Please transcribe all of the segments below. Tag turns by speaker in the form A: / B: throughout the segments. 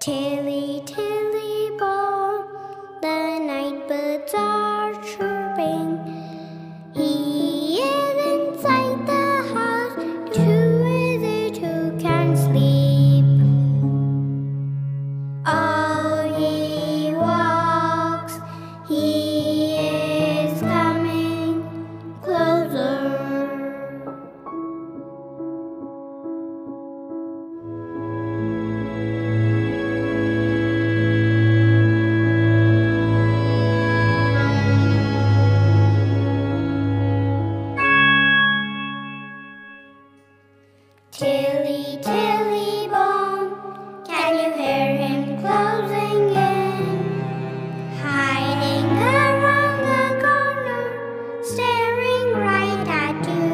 A: Tili Tili Bom, the night birds are chirping. He is inside the house, too easy to can't sleep. Oh, he walks, he is coming closer. Tili Tili Bom, can you hear him closing in? Hiding around the corner, staring right at you.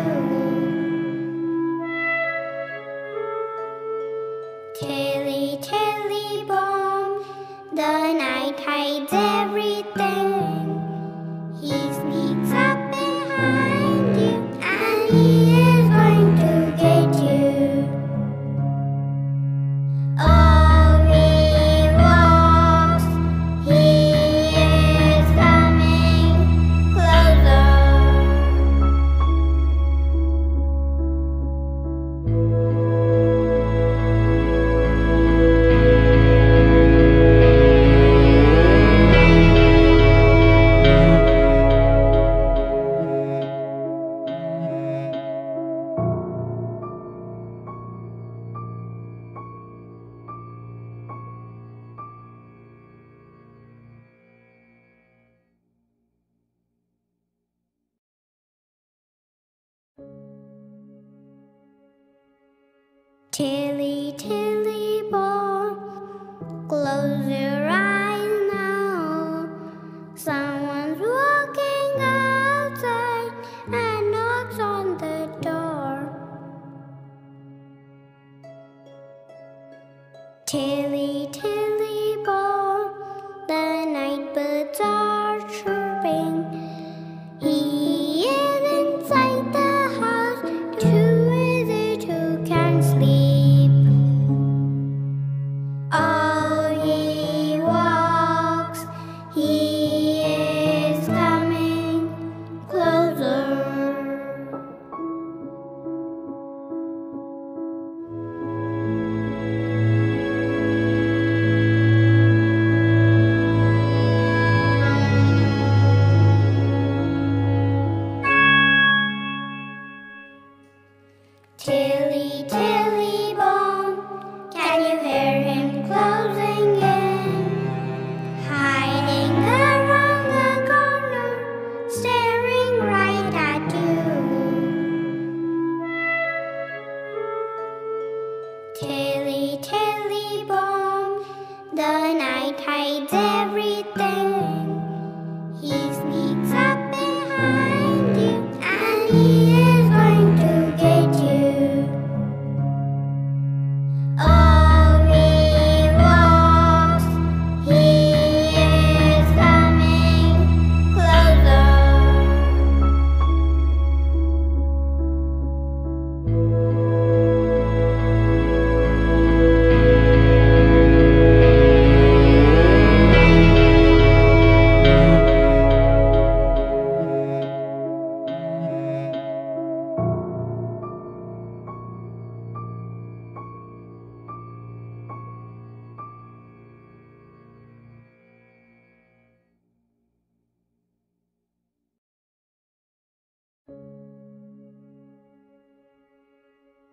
A: Tili Tili Bom, the night hides everything. He sneaks up behind you, and he is going to get you. Oh, he walks, he is coming closer. Tili Tili Bom, close your eyes now. Someone's walking outside and knocks on the door. Tili Tili Bom, the night birds are chirping. He is inside the house, too easy to can't sleep. Oh, he walks, he is coming closer. Tili Tili Bom, can you hear him closing in? Hiding around the corner, staring right at you. Tili Tili Bom, the night hides everything. He sneaks up behind you, and he is going to get you. Oh, he walks, he is coming closer.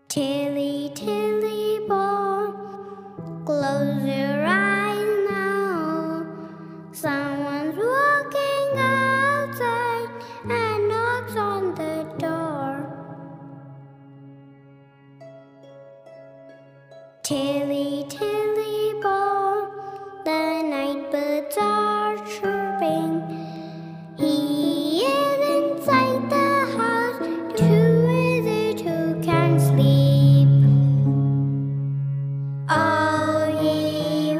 A: Tili Tili Bom, close your eyes now. Someone's walking outside and knocks on the door. Tili Tili Bom, the night birds are chirping. He is inside the house, too easy to can't sleep. Oh, he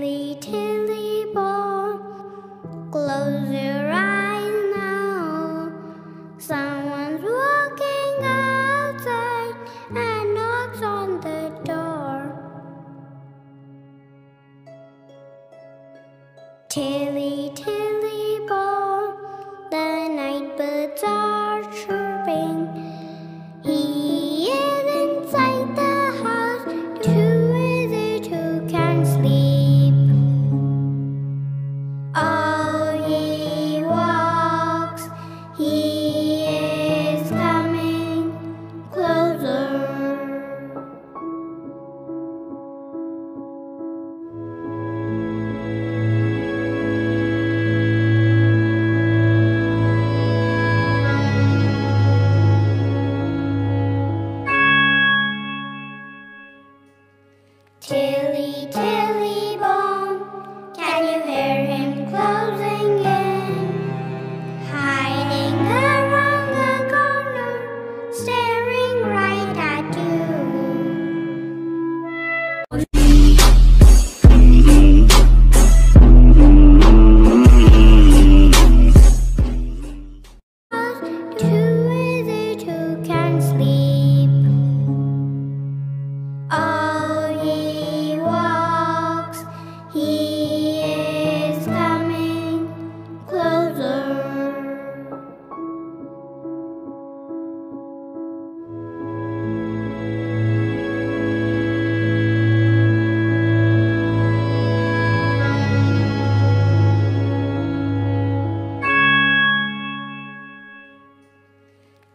A: Tili Tili Bom, close your eyes now. Someone's walking outside and knocks on the door. Tili Tili Bom, the night birds are chirping. He is inside the house, too easy to can't sleep. Oh, he walks, he is coming closer. Tili Tili Bom, can you hear him closing in? Hiding around the corner, staring right at you. Too easy to can't sleep. Oh, he walks, he is coming closer.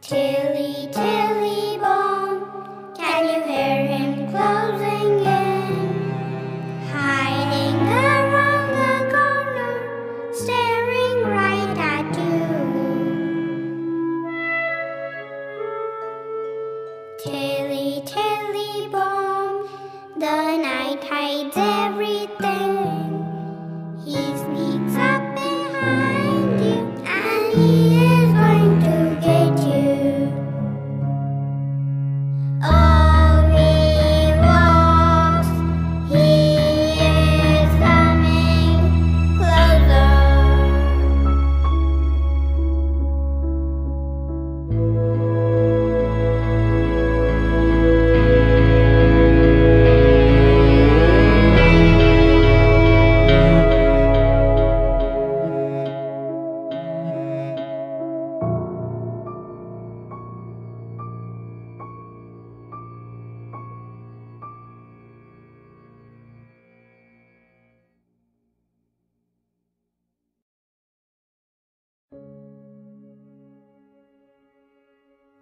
A: Tili Tili Bom, can you hear him closing in? Hiding around the corner, staring right at you. Tili Tili Bom, the night hides everything. He sneaks up behind you, and he is going to get you. Oh, he walks, he is coming closer.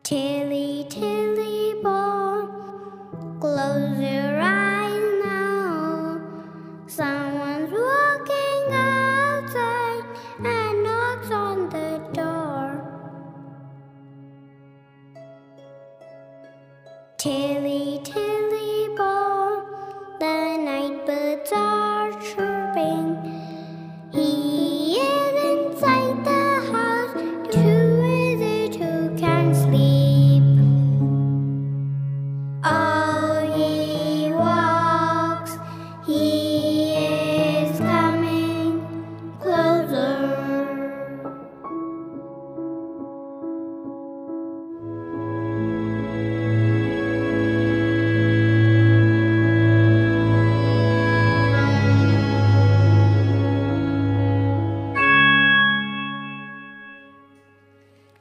A: Tili Tili Bom, close your eyes now. Someone's walking outside and knocks on the door. Tili Tili Bom, the night birds are chirping. He is inside the house, too easy to can't sleep. Oh, he walks, he is coming closer.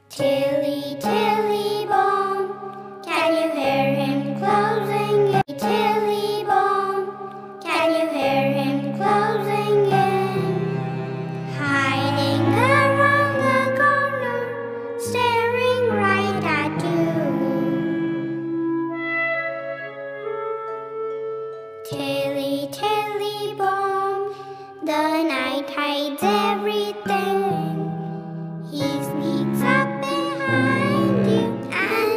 A: Tili Tili Bom, can you hear him closing in? Tili Bom, can you hear him closing in? Hiding around the corner, staring right at you. Tili Tili Bom, the night hides everything. He sneaks up behind you, and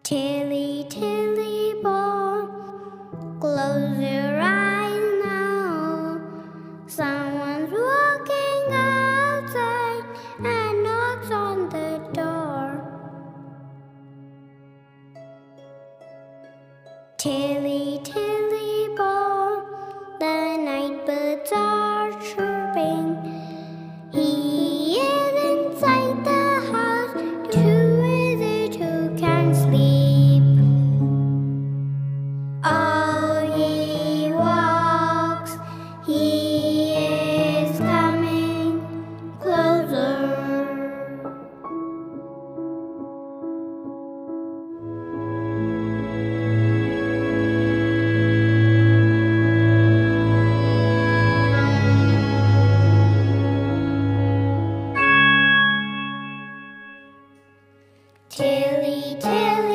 A: Tili Tili Bom, close your eyes now. Someone's walking outside and knocks on the door. Tili Tili Bom, the night birds are chirping. He is inside the house, too easy to can't sleep. Oh, he walks, he is coming closer. Tili Tili